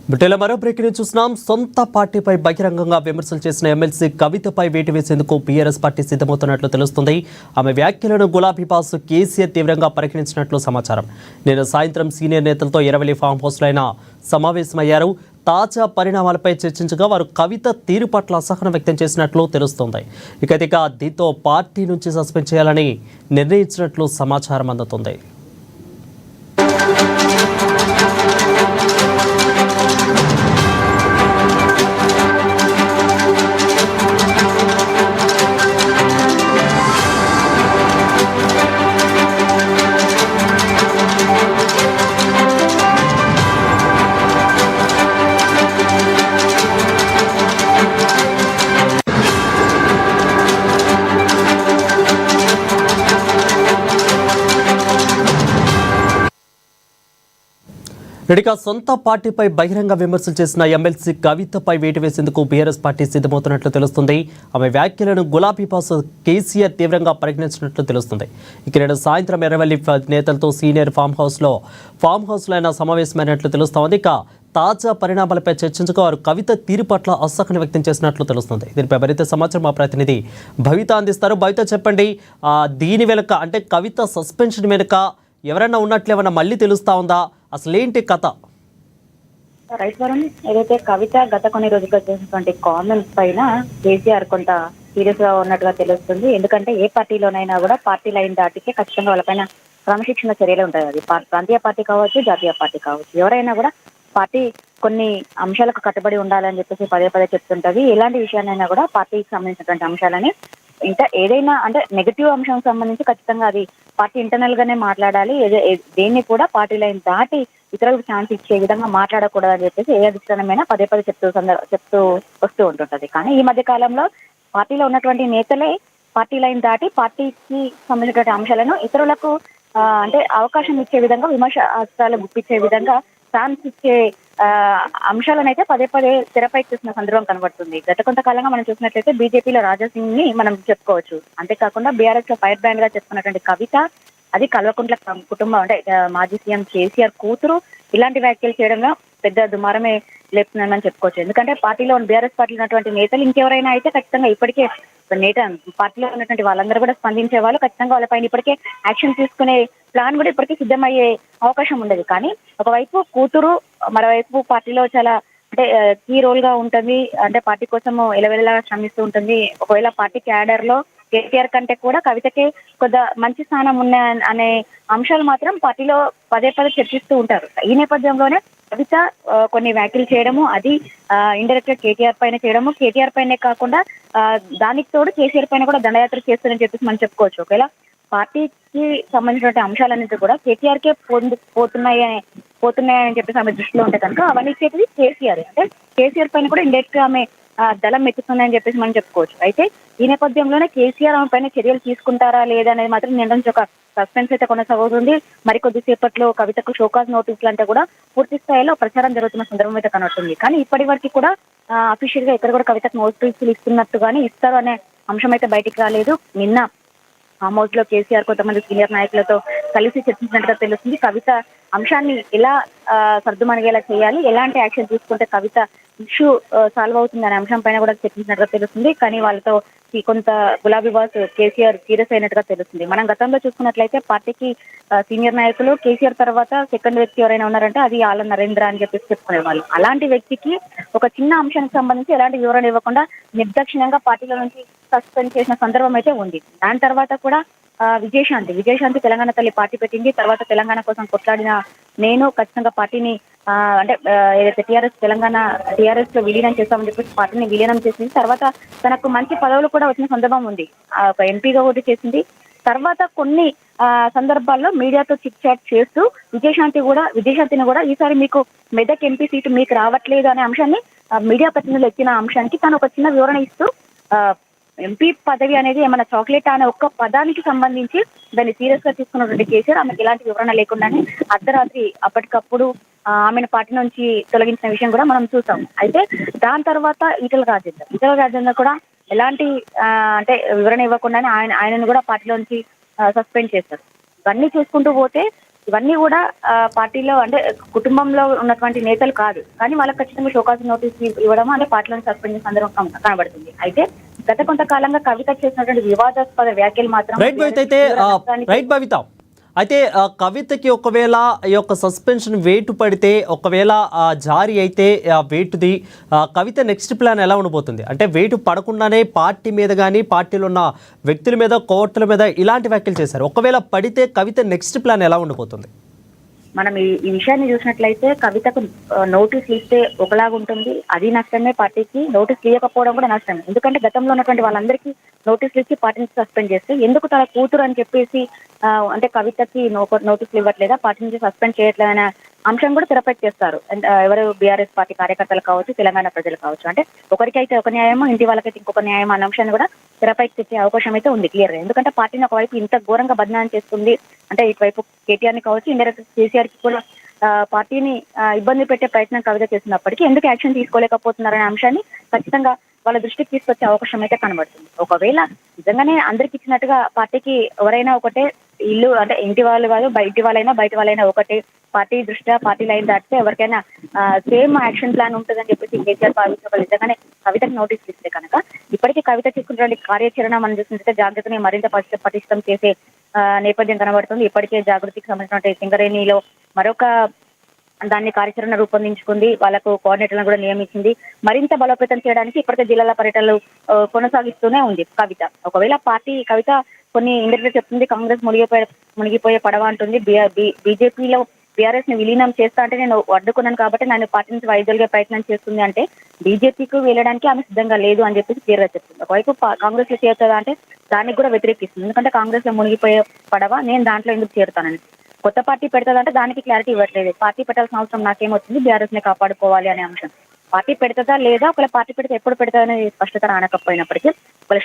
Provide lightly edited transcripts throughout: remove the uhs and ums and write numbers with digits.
బ్రిటన్లో మరో బ్రేకింగ్ చూస్తున్నాం. సొంత పార్టీపై బహిరంగంగా విమర్శలు చేసిన ఎమ్మెల్సీ కవితపై వేటు వేసేందుకు బీఆర్ఎస్ పార్టీ సిద్ధమవుతున్నట్లు తెలుస్తుంది. ఆమె వ్యాఖ్యలను గులాబీ బాస్ కేసీఆర్ తీవ్రంగా పరిగణించినట్లు సమాచారం. నిన్న సాయంత్రం సీనియర్ నేతలతో ఎరవల్లి ఫామ్ హౌస్లో ఆయన సమావేశమయ్యారు. తాజా పరిణామాలపై చర్చించగా వారు కవిత తీరు పట్ల అసహనం వ్యక్తం చేసినట్లు తెలుస్తోంది. ఇక దీంతో పార్టీ నుంచి సస్పెండ్ చేయాలని నిర్ణయించినట్లు సమాచారం అందుతుంది. ఇక సొంత పార్టీపై బహిరంగ విమర్శలు చేసిన ఎమ్మెల్సీ కవితపై వేటు వేసేందుకు బీఆర్ఎస్ పార్టీ సిద్ధమవుతున్నట్లు తెలుస్తుంది. ఆమె వ్యాఖ్యలను గులాబీ బాస్ కేసీఆర్ తీవ్రంగా పరిగణించినట్లు తెలుస్తుంది. ఇక నేడు సాయంత్రం ఎర్రవల్లి నేతలతో సీనియర్ ఫామ్ హౌస్లో ఆయన సమావేశమైనట్లు తెలుస్తోంది. ఇక తాజా పరిణామాలపై చర్చించగా వారు కవిత తీరు పట్ల అసహనం వ్యక్తం చేసినట్లు తెలుస్తుంది. దీనిపై మరింత సమాచారం మా ప్రతినిధి భవిత అందిస్తారు. భవిత చెప్పండి, దీని వెనుక అంటే కవిత సస్పెన్షన్ వెనుక ఎవరైనా ఉన్నట్లు ఏమైనా మళ్ళీ తెలుస్తా ఉందా? అసలేంటి కథ? రైట్ వరుణ్, ఏదైతే కవిత గత కొన్ని రోజులుగా చేసినటువంటి కామెంట్స్ పైన కేసీఆర్ కొంత సీరియస్ గా ఉన్నట్టుగా తెలుస్తుంది. ఎందుకంటే ఏ పార్టీలోనైనా కూడా పార్టీ లైన్ దాటితే ఖచ్చితంగా వాళ్ళపైన క్రమశిక్షణ చర్యలు ఉంటాయి. అది ప్రాంతీయ పార్టీ కావచ్చు, జాతీయ పార్టీ కావచ్చు, ఎవరైనా కూడా పార్టీ కొన్ని అంశాలకు కట్టుబడి ఉండాలని చెప్పేసి పదే పదే చెప్తుంటది. ఎలాంటి విషయాన్నైనా కూడా పార్టీకి సంబంధించినటువంటి అంశాలని ఇంకా ఏదైనా అంటే నెగటివ్ అంశం సంబంధించి ఖచ్చితంగా అది పార్టీ ఇంటర్నల్ గానే మాట్లాడాలి. దేన్ని కూడా పార్టీ లైన్ దాటి ఇతరులకు ఛాన్స్ ఇచ్చే విధంగా మాట్లాడకూడదని చెప్పేసి ఏ అధిష్టానమైనా పదే పదే చెప్తూ వస్తూ ఉంటుంటది. కానీ ఈ మధ్య కాలంలో పార్టీలో ఉన్నటువంటి నేతలే పార్టీ లైన్ దాటి పార్టీకి సంబంధించినటువంటి అంశాలను ఇతరులకు అంటే అవకాశం ఇచ్చే విధంగా విమర్శ అస్త్రాలు గుప్పించే విధంగా ఛాన్స్ ఇచ్చే అంశాలను అయితే పదే పదే తెరపైకి చూసిన సందర్భం కనబడుతుంది. గత కొంతకాలంగా మనం చూసినట్లయితే బీజేపీలో రాజాసింగ్ ని మనం చెప్పుకోవచ్చు. అంతేకాకుండా బీఆర్ఎస్ లో ఫైర్ బ్రాండ్ గా చెప్పుకున్నటువంటి కవిత, అది కల్వకుంట్ల కుటుంబం అంటే మాజీ సీఎం కేసీఆర్ కూతురు, ఇలాంటి వ్యాఖ్యలు చేయడంలో పెద్ద దుమారమే లేపుతుందని చెప్పుకోవచ్చు. ఎందుకంటే పార్టీలో బీఆర్ఎస్ పార్టీలో ఉన్నటువంటి నేతలు ఇంకెవరైనా అయితే ఖచ్చితంగా ఇప్పటికే పార్టీలో ఉన్నటువంటి వాళ్ళందరూ కూడా స్పందించే వాళ్ళు ఖచ్చితంగా వాళ్ళపైన ఇప్పటికే యాక్షన్ తీసుకునే ప్లాన్ కూడా ఇప్పటికీ సిద్ధమయ్యే అవకాశం ఉండదు. కానీ ఒకవైపు కూతురు, మరోవైపు పార్టీలో చాలా అంటే కీ రోల్ గా ఉంటుంది, అంటే పార్టీ కోసం ఎలవెలలా శ్రమిస్తూ ఉంటుంది. ఒకవేళ పార్టీ క్యాడర్ లో కేటీఆర్ కంటే కూడా కవితకే కొద్ది మంచి స్థానం ఉన్న అనే అంశాలు మాత్రం పార్టీలో పదే పదే చర్చిస్తూ ఉంటారు. ఈ నేపథ్యంలోనే కవిత కొన్ని వ్యాఖ్యలు చేయడము, అది ఇండైరెక్ట్ గా కేటీఆర్ పైన చేయడము, కేటీఆర్ పైనే కాకుండా దానికి తోడు కేసీఆర్ పైన కూడా దండయాత్ర చేస్తుందని చెప్పేసి మనం చెప్పుకోవచ్చు. ఒకవేళ పార్టీకి సంబంధించినటువంటి అంశాలన్నింటి కూడా కేటీఆర్ కే పోతున్నాయని చెప్పేసి ఆమె దృష్టిలో ఉంటే కనుక అవన్నీ ఇచ్చేది కేసీఆర్. అంటే కేసీఆర్ పైన కూడా ఇండైరెక్ట్ గా ఆమె దళం ఎత్తుతుందని చెప్పేసి మనం చెప్పుకోవచ్చు. అయితే ఈ నేపథ్యంలోనే కేసీఆర్ ఆమె పైన చర్యలు తీసుకుంటారా లేదా అనేది మాత్రం నిన్న ఒక సస్పెన్స్ అయితే కొనసాగుతుంది. మరికొద్ది సేపట్లో కవితకు షోకాజ్ నోటీసులు అంటే కూడా పూర్తి స్థాయిలో ప్రచారం జరుగుతున్న సందర్భం అయితే కనబడుతుంది. కానీ ఇప్పటి వరకు కూడా అఫీషియల్ గా ఇక్కడ కూడా కవితకు నోటీసులు ఇస్తున్నట్టుగానే ఇస్తారు అనే అంశం అయితే బయటికి రాలేదు. నిన్న ఫామ్ హౌస్ లో కేసీఆర్ కొంతమంది సీనియర్ నాయకులతో కలిసి చర్చించినట్టుగా తెలుస్తుంది. కవిత అంశాన్ని ఎలా సర్దుమణిగేలా చేయాలి, ఎలాంటి యాక్షన్ తీసుకుంటే కవిత ఇష్యూ సాల్వ్ అవుతుంది అనే అంశం పైన కూడా చర్చించినట్టుగా తెలుస్తుంది. కానీ వాళ్ళతో కొంత గులాబీ బాస్ కేసీఆర్ సీరియస్ అయినట్టుగా తెలుస్తుంది. మనం గతంలో చూసుకున్నట్లయితే పార్టీకి సీనియర్ నాయకులు కేసీఆర్ తర్వాత సెకండ్ వ్యక్తి ఎవరైనా ఉన్నారంటే అది ఆళ్ళ నరేంద్ర అని చెప్పేసి చెప్పుకునేవాళ్ళు. అలాంటి వ్యక్తికి ఒక చిన్న అంశానికి సంబంధించి ఎలాంటి వివరణ ఇవ్వకుండా నిర్దాక్షిణ్యంగా పార్టీలో నుంచి సస్పెండ్ చేసిన సందర్భం అయితే ఉంది. దాని తర్వాత కూడా విజయశాంతి తెలంగాణ తల్లి పార్టీ పెట్టింది. తర్వాత తెలంగాణ కోసం కొట్లాడిన నేను ఖచ్చితంగా పార్టీని అంటే ఏదైతే టీఆర్ఎస్ లో విలీనం చేస్తామని చెప్పేసి పార్టీని విలీనం చేసింది. తర్వాత తనకు మంచి పదవులు కూడా వచ్చిన సందర్భం ఉంది. ఒక ఎంపీగా ఓటు చేసింది. తర్వాత కొన్ని సందర్భాల్లో మీడియాతో చిట్ చాట్ చేస్తూ విజయశాంతిని కూడా ఈసారి మీకు మెదక్ ఎంపీ సీటు మీకు రావట్లేదు అనే అంశాన్ని మీడియా ప్రతినిధులు ఎత్తిన అంశానికి తను ఒక చిన్న వివరణ ఇస్తూ ఎంపీ పదవి అనేది ఏమైనా చాక్లెట్ అనే ఒక్క పదానికి సంబంధించి దాన్ని సీరియస్ గా తీసుకున్నటువంటి కేసీఆర్ ఆమెకు ఎలాంటి వివరణ లేకుండానే అర్ధరాత్రి అప్పటికప్పుడు ఆమెను పార్టీ నుంచి తొలగించిన విషయం కూడా మనం చూసాం. అయితే దాని తర్వాత ఈటెల రాజేందర్ కూడా ఎలాంటి అంటే వివరణ ఇవ్వకుండానే ఆయనను కూడా పార్టీలో నుంచి సస్పెండ్ చేస్తారు. ఇవన్నీ చూసుకుంటూ పోతే ఇవన్నీ కూడా పార్టీలో అంటే కుటుంబంలో ఉన్నటువంటి నేతలు కాదు, కానీ వాళ్ళకి ఖచ్చితంగా షోకాజ్ నోటీస్ ఇవ్వడం అంటే పార్టీలను సస్పెండ్ చేసిన సందర్భం కనబడుతుంది. అయితే గత కొంతకాలంగా కవిత చేసినటువంటి వివాదాస్పద వ్యాఖ్యలు మాత్రం రైట్ భవిత అయితే రైట్ భవిత అయితే కవితకి ఒకవేళ ఈ యొక్క సస్పెన్షన్ వేటు పడితే ఒకవేళ జారీ అయితే వేటుది కవిత నెక్స్ట్ ప్లాన్ ఎలా ఉండబోతుంది? అంటే వేటు పడకుండానే పార్టీ మీద కానీ పార్టీలో ఉన్న వ్యక్తుల మీద కోర్టుల మీద ఇలాంటి వ్యాఖ్యలు చేశారు. ఒకవేళ పడితే కవిత నెక్స్ట్ ప్లాన్ ఎలా ఉండబోతుంది? మనం ఈ విషయాన్ని చూసినట్లయితే కవితకు నోటీసులు ఇస్తే ఒకలాగా ఉంటుంది, అది నష్టమే పార్టీకి. నోటీసులు ఇవ్వకపోవడం కూడా నష్టమే, ఎందుకంటే గతంలో ఉన్నటువంటి వాళ్ళందరికీ నోటీసులు ఇచ్చి పార్టీని సస్పెండ్ చేస్తే ఎందుకు తన కూతురు అని చెప్పేసి అంటే కవితకి నోటీసులు ఇవ్వట్లేదా, పార్టీ నుంచి సస్పెండ్ చేయట్లేదనే అంశం కూడా తెరపెట్టేస్తారు. ఎవరు బీఆర్ఎస్ పార్టీ కార్యకర్తలు కావచ్చు, తెలంగాణ ప్రజలు కావచ్చు. అంటే ఒకరికైతే ఒక న్యాయమో ఇంటి వాళ్ళకైతే ఇంకొక న్యాయం అనే అంశాన్ని కూడా తెరపైకి తెచ్చే అవకాశం అయితే ఉంది క్లియర్. ఎందుకంటే పార్టీని ఒకవైపు ఇంత ఘోరంగా బదనాం చేస్తుంది అంటే ఇటువైపు కేటీఆర్ ని కావచ్చు, ఇండైరెక్ట్ కేసీఆర్ కి కూడా పార్టీని ఇబ్బంది పెట్టే ప్రయత్నం కవిత చేసినప్పటికీ ఎందుకు యాక్షన్ తీసుకోలేకపోతున్నారనే అంశాన్ని ఖచ్చితంగా వాళ్ళ దృష్టికి తీసుకొచ్చే అవకాశం అయితే కనబడుతుంది. ఒకవేళ నిజంగానే అందరికి ఇచ్చినట్టుగా పార్టీకి ఎవరైనా ఒకటే ఇల్లు అంటే ఇంటి వాళ్ళు కాదు, బయటి వాళ్ళైనా ఒకటే, పార్టీ దృష్ట్యా పార్టీ లైన్ దాటితే ఎవరికైనా సేమ్ యాక్షన్ ప్లాన్ ఉంటుందని చెప్పేసి కేసీఆర్ భావించే నిజంగానే కవితకు నోటీసులు ఇస్తే కనుక ఇప్పటికీ కవిత తీసుకున్నటువంటి కార్యాచరణ మనం చూసినట్లయితే జాగ్రత్తని మరింత పటిష్టం చేసే నేపథ్యం కనబడుతుంది. ఇప్పటికే జాగృతికి సంబంధించినటువంటి సింగరేణిలో మరొక దాన్ని కార్యాచరణ రూపొందించుకుంది, వాళ్ళకు కోఆర్డినేటర్లను కూడా నియమించింది. మరింత బలోపేతం చేయడానికి ఇప్పటికే జిల్లాల పర్యటనలు కొనసాగిస్తూనే ఉంది కవిత. ఒకవేళ పార్టీ కవిత కొన్ని ఇండైరెక్ట్ చెప్తుంది, కాంగ్రెస్ మునిగిపోయే పడవ అంటుంది, బీజేపీలో బీఆర్ఎస్ ని విలీనం చేస్తా అంటే నేను అడ్డుకున్నాను కాబట్టి నన్ను పార్టీ నుంచి వైదొలిగే ప్రయత్నం చేస్తుంది అంటే బీజేపీకి వెళ్ళడానికి ఆమె సిద్ధంగా లేదు అని చెప్పేసి క్లియర్గా చెప్తుంది. ఒకవైపు కాంగ్రెస్ లో చేరుతుందా అంటే దానికి కూడా వ్యతిరేకిస్తుంది, ఎందుకంటే కాంగ్రెస్ లో మునిగిపోయే పడవ నేను దాంట్లో ఎందుకు చేరుతానని. కొత్త పార్టీ పెడతాదంటే దానికి క్లారిటీ ఇవ్వట్లేదు. పార్టీ పెట్టాల్సిన అవసరం నాకేమొచ్చింది, బీఆర్ఎస్ ని కాపాడుకోవాలి అనే అంశం. పార్టీ పెడతా లేదా, ఒకవేళ పార్టీ పెడితే ఎప్పుడు పెడతాదనే స్పష్టత రానకపోయినప్పటికీ ఒకవేళ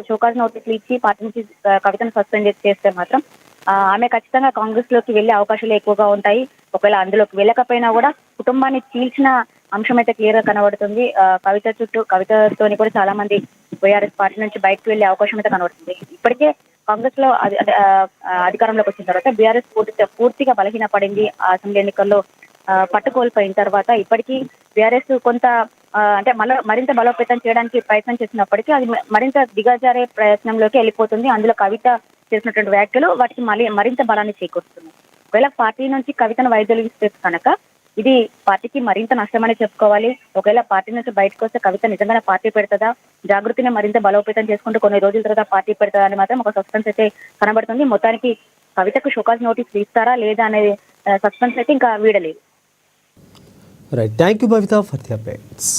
షోకాజ్ నోటీసులు ఇచ్చి పార్టీ నుంచి కవితను సస్పెండ్ చేస్తే మాత్రం ఆమె ఖచ్చితంగా కాంగ్రెస్ లోకి వెళ్లే అవకాశాలు ఎక్కువగా ఉంటాయి. ఒకవేళ అందులోకి వెళ్ళకపోయినా కూడా కుటుంబాన్ని చీల్చిన అంశం అయితే క్లియర్ గా కనబడుతుంది. కవితతోని కూడా చాలా మంది బీఆర్ఎస్ పార్టీ నుంచి బయటకు వెళ్లే అవకాశం అయితే కనబడుతుంది. ఇప్పటికే కాంగ్రెస్ లో అధికారంలోకి వచ్చిన తర్వాత బీఆర్ఎస్ పూర్తిగా బలహీన పడింది. అసెంబ్లీ ఎన్నికల్లో పట్టుకోల్పోయిన తర్వాత ఇప్పటికీ బీఆర్ఎస్ కొంత అంటే మరింత బలోపేతం చేయడానికి ప్రయత్నం చేసినప్పటికీ అది మరింత దిగజారే ప్రయత్నంలోకి వెళ్ళిపోతుంది. అందులో కవిత చేసినటువంటి వ్యాఖ్యలు వాటికి మరింత బలాన్ని చేకూరుస్తుంది. ఒకవేళ పార్టీ నుంచి కవితను వైదొలిగిస్తే కనుక ఇది పార్టీకి మరింత నష్టమని చెప్పుకోవాలి. ఒకవేళ పార్టీ నుంచి బయటకు వస్తే కవిత నిజంగానే పార్టీ పెడతదా, జాగృతిని మరింత బలోపేతం చేసుకుంటూ కొన్ని రోజుల తర్వాత పార్టీ పెడతదా అని మాత్రం ఒక సస్పెన్స్ అయితే కనబడుతుంది. మొత్తానికి కవితకు షోకాజ్ నోటీస్ ఇస్తారా లేదా అనేది సస్పెన్స్ అయితే ఇంకా వీడలేదు. Right, thank you Bhavita for the updates.